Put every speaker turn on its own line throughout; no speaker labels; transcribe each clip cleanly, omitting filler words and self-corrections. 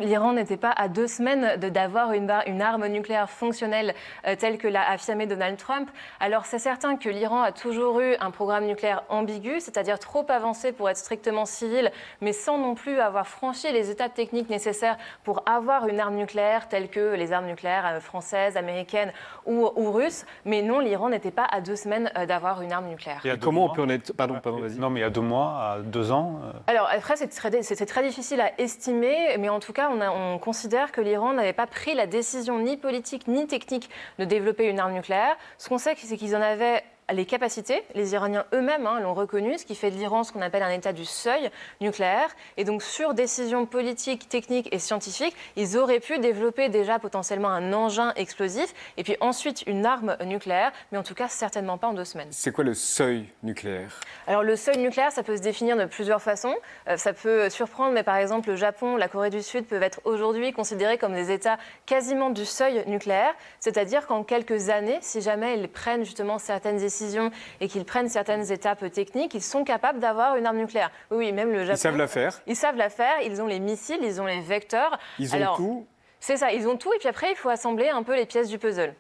L'Iran n'était pas à 2 semaines d'avoir une arme nucléaire fonctionnelle telle que l'a affirmé Donald Trump. Alors c'est certain que l'Iran a toujours eu un programme nucléaire ambigu, c'est-à-dire trop avancé pour être strictement civil, mais sans non plus avoir franchi les étapes techniques nécessaires pour avoir une arme nucléaire telle que les armes nucléaires françaises, américaines ou russes. Mais non, l'Iran n'était pas à 2 semaines d'avoir une arme nucléaire.
Et comment on peut en être... Pardon, vas-y.
Non, mais il y a 2 mois, à 2 ans...
Alors après, c'était très difficile à estimer, mais en tout cas, on considère que l'Iran n'avait pas pris la décision ni politique ni technique de développer une arme nucléaire. Ce qu'on sait, c'est qu'ils en avaient les capacités. Les Iraniens eux-mêmes l'ont reconnu, ce qui fait de l'Iran ce qu'on appelle un état du seuil nucléaire. Et donc, sur décision politique, technique et scientifique, ils auraient pu développer déjà potentiellement un engin explosif et puis ensuite une arme nucléaire, mais en tout cas certainement pas en 2 semaines.
C'est quoi le seuil nucléaire?
Alors, le seuil nucléaire, ça peut se définir de plusieurs façons. Ça peut surprendre, mais par exemple, le Japon, la Corée du Sud peuvent être aujourd'hui considérés comme des États quasiment du seuil nucléaire. C'est-à-dire qu'en quelques années, si jamais ils prennent justement certaines décisions et qu'ils prennent certaines étapes techniques, ils sont capables d'avoir une arme nucléaire. Oui, même le Japon.
Ils savent la faire.
Ils savent la faire, ils ont les missiles, ils ont les vecteurs.
Ils ont tout.
C'est ça, ils ont tout et puis après, il faut assembler un peu les pièces du puzzle.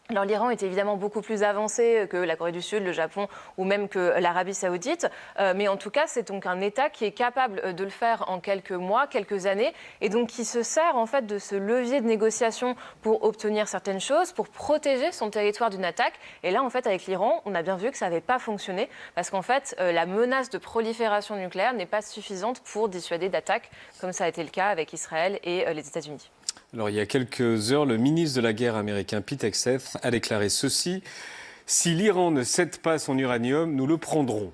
Alors l'Iran est évidemment beaucoup plus avancé que la Corée du Sud, le Japon ou même que l'Arabie Saoudite. Mais en tout cas, c'est donc un État qui est capable de le faire en quelques mois, quelques années, et donc qui se sert en fait de ce levier de négociation pour obtenir certaines choses, pour protéger son territoire d'une attaque. Et là, en fait, avec l'Iran, on a bien vu que ça n'avait pas fonctionné parce qu'en fait, la menace de prolifération nucléaire n'est pas suffisante pour dissuader d'attaques, comme ça a été le cas avec Israël et les États-Unis.
Alors, il y a quelques heures, le ministre de la Guerre américain, Pete Hegseth, a déclaré ceci. « Si l'Iran ne cède pas son uranium, nous le prendrons. »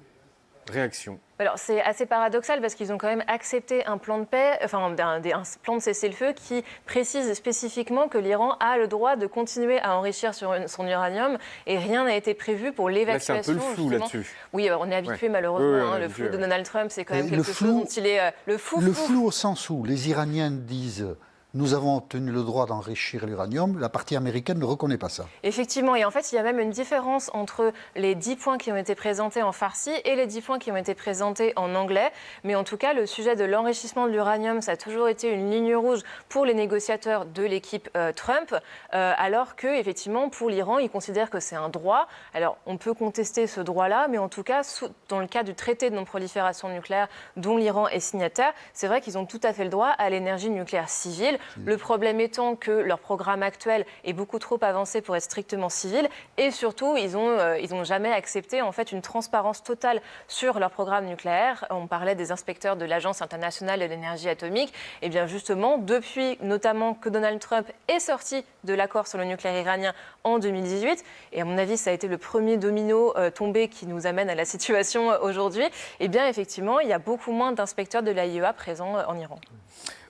Réaction.
Alors, c'est assez paradoxal parce qu'ils ont quand même accepté un plan de paix, enfin un plan de cessez-le-feu qui précise spécifiquement que l'Iran a le droit de continuer à enrichir son uranium et rien n'a été prévu pour l'évacuation.
Là, c'est un peu le flou là-dessus.
Oui, on est habitué malheureusement. Le flou de Donald Trump, c'est quand même quelque chose dont il est
le flou au sens où les Iraniens disent... Nous avons obtenu le droit d'enrichir l'uranium. La partie américaine ne reconnaît pas ça.
Effectivement. Et en fait, il y a même une différence entre les 10 points qui ont été présentés en farsi et les 10 points qui ont été présentés en anglais. Mais en tout cas, le sujet de l'enrichissement de l'uranium, ça a toujours été une ligne rouge pour les négociateurs de l'équipe Trump. Alors que, effectivement, pour l'Iran, ils considèrent que c'est un droit. Alors, on peut contester ce droit-là, mais en tout cas, dans le cas du traité de non-prolifération nucléaire dont l'Iran est signataire, c'est vrai qu'ils ont tout à fait le droit à l'énergie nucléaire civile. Le problème étant que leur programme actuel est beaucoup trop avancé pour être strictement civil et surtout, ils ont jamais accepté en fait une transparence totale sur leur programme nucléaire. On parlait des inspecteurs de l'Agence internationale de l'énergie atomique. Et bien justement, depuis notamment que Donald Trump est sorti de l'accord sur le nucléaire iranien en 2018, et à mon avis, ça a été le premier domino tombé qui nous amène à la situation aujourd'hui, et bien effectivement, il y a beaucoup moins d'inspecteurs de l'AIEA présents en Iran.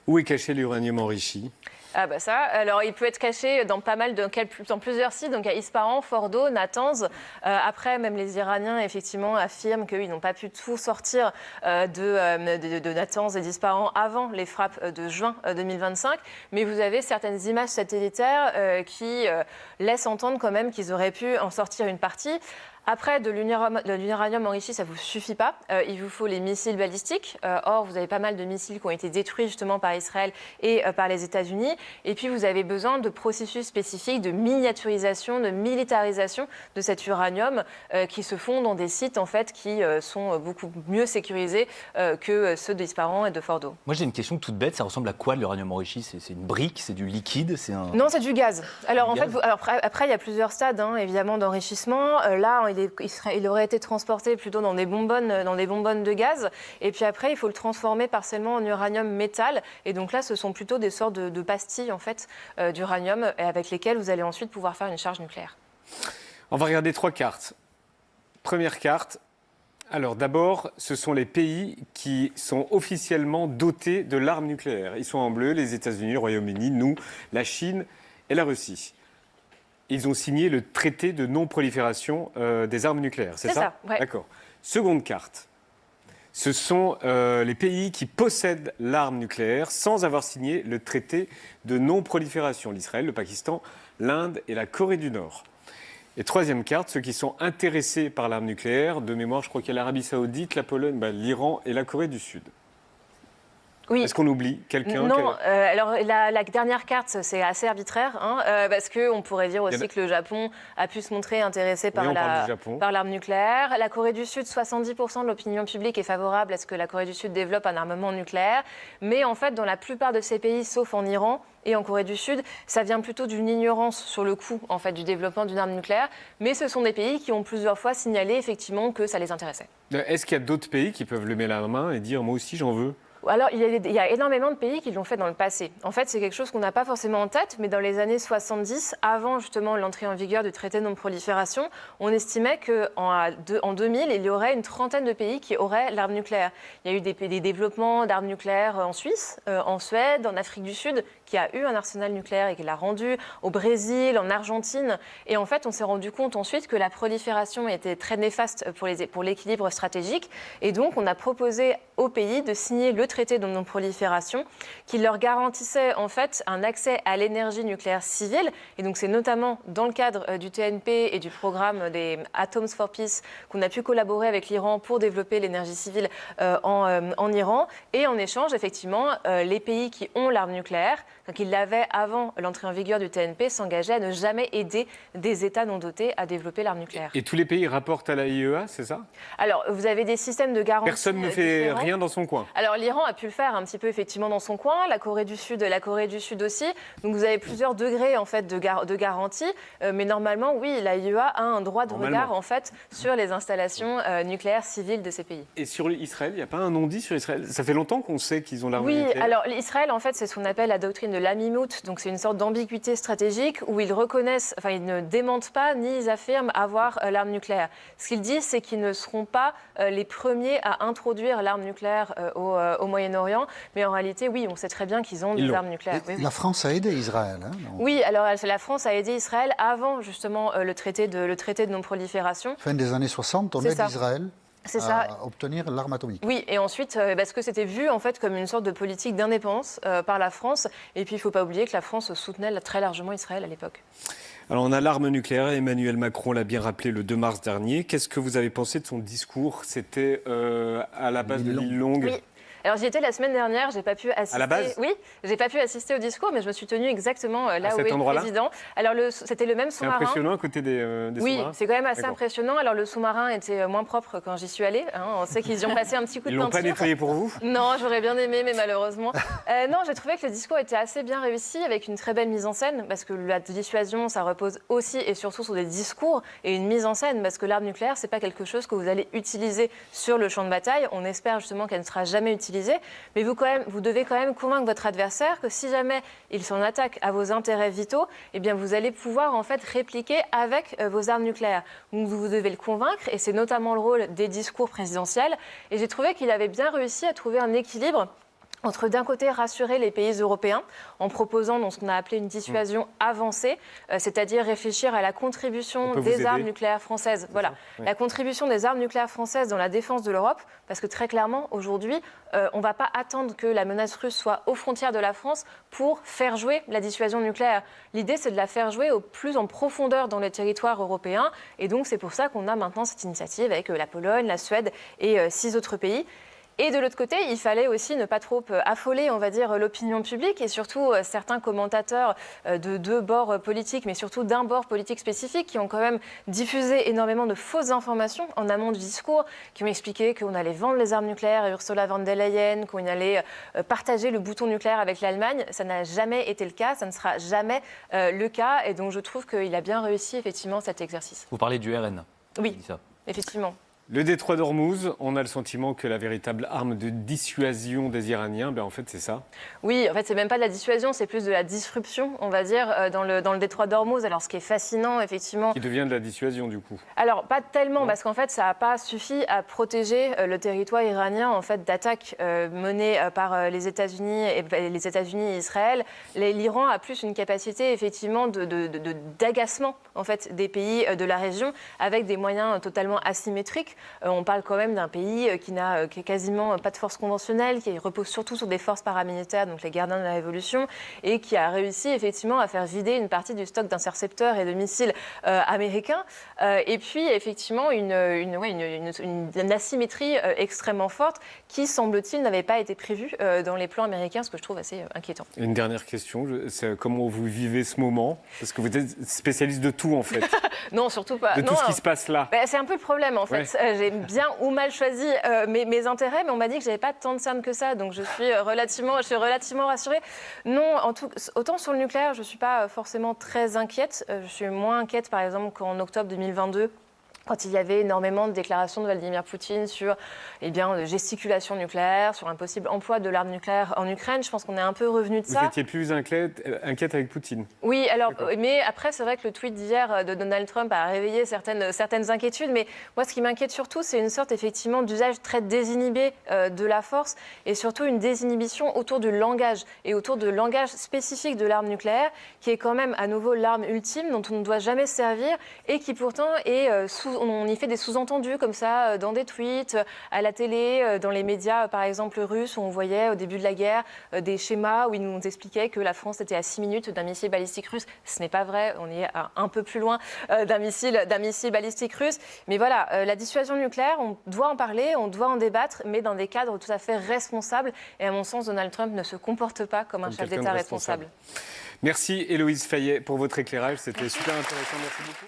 Où est caché l'uranium enrichi ?
Ah bah ça, alors il peut être caché dans dans plusieurs sites, donc à Ispahan, Fordo, Natanz. Après, même les Iraniens, effectivement, affirment qu'ils n'ont pas pu tout sortir de Natanz et d'Ispahan avant les frappes de juin 2025. Mais vous avez certaines images satellitaires qui laissent entendre quand même qu'ils auraient pu en sortir une partie. Après, de l'uranium enrichi, ça ne vous suffit pas. Il vous faut les missiles balistiques. Or, vous avez pas mal de missiles qui ont été détruits justement par Israël et par les États-Unis. Et puis, vous avez besoin de processus spécifiques de miniaturisation, de militarisation de cet uranium qui se font dans des sites en fait, qui sont beaucoup mieux sécurisés que ceux d'Ispahan et de Fordo.
Moi, j'ai une question toute bête. Ça ressemble à quoi l'uranium enrichi ? C'est une brique ? C'est du liquide ?
Non, c'est du gaz. Alors, en fait, après, il y a plusieurs stades, évidemment, d'enrichissement. Là, il aurait été transporté plutôt dans des bonbonnes de gaz. Et puis après, il faut le transformer partiellement en uranium métal. Et donc là, ce sont plutôt des sortes de pastilles en fait, d'uranium avec lesquelles vous allez ensuite pouvoir faire une charge nucléaire.
On va regarder 3 cartes. Première carte. Alors d'abord, ce sont les pays qui sont officiellement dotés de l'arme nucléaire. Ils sont en bleu, les États-Unis, le Royaume-Uni, nous, la Chine et la Russie. Ils ont signé le traité de non-prolifération des armes nucléaires, c'est ça?
Ouais.
D'accord. Seconde carte. Ce sont les pays qui possèdent l'arme nucléaire sans avoir signé le traité de non-prolifération. L'Israël, le Pakistan, l'Inde et la Corée du Nord. Et troisième carte, ceux qui sont intéressés par l'arme nucléaire. De mémoire, je crois qu'il y a l'Arabie Saoudite, la Pologne, l'Iran et la Corée du Sud.
Oui.
Est-ce qu'on oublie quelqu'un
Non, alors la dernière carte, c'est assez arbitraire, parce qu'on pourrait dire aussi que le Japon a pu se montrer intéressé par
on parle du Japon.
par l'arme nucléaire. La Corée du Sud, 70% de l'opinion publique est favorable à ce que la Corée du Sud développe un armement nucléaire. Mais en fait, dans la plupart de ces pays, sauf en Iran et en Corée du Sud, ça vient plutôt d'une ignorance sur le coût en fait, du développement d'une arme nucléaire. Mais ce sont des pays qui ont plusieurs fois signalé effectivement que ça les intéressait.
Est-ce qu'il y a d'autres pays qui peuvent lever la main et dire moi aussi j'en veux?
Alors, il y a énormément de pays qui l'ont fait dans le passé. En fait, c'est quelque chose qu'on n'a pas forcément en tête, mais dans les années 70, avant justement l'entrée en vigueur du traité de non-prolifération, on estimait qu'en 2000, il y aurait une trentaine de pays qui auraient l'arme nucléaire. Il y a eu des développements d'armes nucléaires en Suisse, en Suède, en Afrique du Sud, qui a eu un arsenal nucléaire et qui l'a rendu, au Brésil, en Argentine. Et en fait, on s'est rendu compte ensuite que la prolifération était très néfaste pour l'équilibre stratégique. Et donc, on a proposé aux pays de signer le traité de non-prolifération qui leur garantissait en fait un accès à l'énergie nucléaire civile. Et donc, c'est notamment dans le cadre du TNP et du programme des Atoms for Peace qu'on a pu collaborer avec l'Iran pour développer l'énergie civile en Iran. Et en échange, effectivement, les pays qui ont l'arme nucléaire, qui l'avaient avant l'entrée en vigueur du TNP, s'engageaient à ne jamais aider des États non dotés à développer l'arme nucléaire.
Et tous les pays rapportent à la IEA, c'est ça?
Alors, vous avez des systèmes de garantie.
Personne ne fait rien dans son coin.
Alors, l'Iran a pu le faire un petit peu effectivement dans son coin, la Corée du Sud aussi. Donc, vous avez plusieurs degrés en fait de garantie, mais normalement, oui, la IEA a un droit de regard en fait sur les installations nucléaires civiles de ces pays.
Et sur Israël, il n'y a pas un non-dit sur Israël? Ça fait longtemps qu'on sait qu'ils ont l'arme nucléaire.
Oui, alors Israël, en fait, c'est ce qu'on appelle la doctrine de l'Amimut, donc c'est une sorte d'ambiguïté stratégique où ils reconnaissent, enfin, ils ne démentent pas ni ils affirment avoir l'arme nucléaire. Ce qu'ils disent, c'est qu'ils ne seront pas les premiers à introduire l'arme nucléaire au Moyen-Orient, mais en réalité, oui, on sait très bien qu'ils ont des armes nucléaires. Oui, oui.
La France a aidé Israël.
Oui, alors la France a aidé Israël avant justement le traité de non-prolifération.
Fin des années 60, on aide Israël à obtenir l'arme atomique.
Oui, et ensuite, parce que c'était vu en fait comme une sorte de politique d'indépendance par la France. Et puis, il ne faut pas oublier que la France soutenait très largement Israël à l'époque.
Alors, on a l'arme nucléaire. Emmanuel Macron l'a bien rappelé le 2 mars dernier. Qu'est-ce que vous avez pensé de son discours? C'était à la base de l'île Longue.
Oui. Alors j'y étais la semaine dernière, j'ai pas pu assister.
À la base ?
Oui, j'ai pas pu assister au discours, mais je me suis tenue exactement là où est le président. Alors c'était le même sous-marin.
C'est impressionnant à côté des sous-marins.
Oui, c'est quand même assez impressionnant. Alors le sous-marin était moins propre quand j'y suis allée. On sait qu'ils y ont passé un petit coup de peinture.
Ils l'ont pas nettoyé pour vous?
Non, j'aurais bien aimé, mais malheureusement. Non, j'ai trouvé que le discours était assez bien réussi, avec une très belle mise en scène, parce que la dissuasion, ça repose aussi et surtout sur des discours et une mise en scène, parce que l'arme nucléaire, c'est pas quelque chose que vous allez utiliser sur le champ de bataille. On espère justement qu'elle ne sera jamais utilisée, mais vous devez quand même convaincre votre adversaire que si jamais il s'en attaque à vos intérêts vitaux, eh bien vous allez pouvoir en fait répliquer avec vos armes nucléaires. Donc vous devez le convaincre, et c'est notamment le rôle des discours présidentiels. Et j'ai trouvé qu'il avait bien réussi à trouver un équilibre entre, d'un côté, rassurer les pays européens en proposant ce qu'on a appelé une dissuasion avancée, c'est-à-dire réfléchir à la contribution des armes nucléaires françaises. Voilà, oui. La contribution des armes nucléaires françaises dans la défense de l'Europe, parce que très clairement, aujourd'hui, on ne va pas attendre que la menace russe soit aux frontières de la France pour faire jouer la dissuasion nucléaire. L'idée, c'est de la faire jouer au plus en profondeur dans les territoires européens, et donc c'est pour ça qu'on a maintenant cette initiative avec la Pologne, la Suède et 6 autres pays. Et de l'autre côté, il fallait aussi ne pas trop affoler, on va dire, l'opinion publique, et surtout certains commentateurs de deux bords politiques, mais surtout d'un bord politique spécifique, qui ont quand même diffusé énormément de fausses informations en amont du discours, qui ont expliqué qu'on allait vendre les armes nucléaires à Ursula von der Leyen, qu'on allait partager le bouton nucléaire avec l'Allemagne. Ça n'a jamais été le cas, ça ne sera jamais le cas, et donc je trouve qu'il a bien réussi effectivement cet exercice.
Vous parlez du RN.
Oui, effectivement.
Le détroit d'Ormuz, on a le sentiment que la véritable arme de dissuasion des Iraniens, en fait, c'est ça?
Oui, en fait, c'est même pas de la dissuasion, c'est plus de la disruption, on va dire, dans le détroit d'Ormuz. Alors, ce qui est fascinant, effectivement...
Qui devient de la dissuasion, du coup?
Alors, pas tellement, parce qu'en fait, ça n'a pas suffi à protéger le territoire iranien, en fait, d'attaques menées par les États-Unis et Israël. L'Iran a plus une capacité, effectivement, d'agacement, en fait, des pays de la région, avec des moyens totalement asymétriques. historique. On parle quand même d'un pays qui n'a quasiment pas de force conventionnelle, qui repose surtout sur des forces paramilitaires, donc les gardiens de la Révolution, et qui a réussi effectivement à faire vider une partie du stock d'intercepteurs et de missiles américains. Et puis effectivement une asymétrie extrêmement forte qui, semble-t-il, n'avait pas été prévue dans les plans américains, ce que je trouve assez inquiétant.
Et une dernière question, c'est comment vous vivez ce moment? Parce que vous êtes spécialiste de tout en fait.
Non, surtout pas.
De tout ce qui se passe là.
C'est un peu le problème en fait.
Ouais.
J'ai bien ou mal choisi mes intérêts, mais on m'a dit que j'avais pas tant de cernes que ça, donc je suis relativement rassurée. Non, autant sur le nucléaire, je suis pas forcément très inquiète. Je suis moins inquiète par exemple qu'en octobre 2022. Quand il y avait énormément de déclarations de Vladimir Poutine sur de gesticulation nucléaire, sur un possible emploi de l'arme nucléaire en Ukraine, je pense qu'on est un peu revenu de ça.
Vous étiez plus inquiète avec Poutine?
Oui, alors, mais après, c'est vrai que le tweet d'hier de Donald Trump a réveillé certaines inquiétudes. Mais moi, ce qui m'inquiète surtout, c'est une sorte effectivement d'usage très désinhibé de la force et surtout une désinhibition autour du langage et autour de langage spécifique de l'arme nucléaire, qui est quand même à nouveau l'arme ultime dont on ne doit jamais se servir et qui pourtant est on y fait des sous-entendus comme ça dans des tweets, à la télé, dans les médias par exemple russes, où on voyait au début de la guerre des schémas où ils nous expliquaient que la France était à 6 minutes d'un missile balistique russe. Ce n'est pas vrai, on est un peu plus loin d'un missile balistique russe. Mais voilà, la dissuasion nucléaire, on doit en parler, on doit en débattre, mais dans des cadres tout à fait responsables. Et à mon sens, Donald Trump ne se comporte pas comme un chef d'État responsable.
Merci Héloïse Fayet pour votre éclairage, c'était super intéressant, merci beaucoup.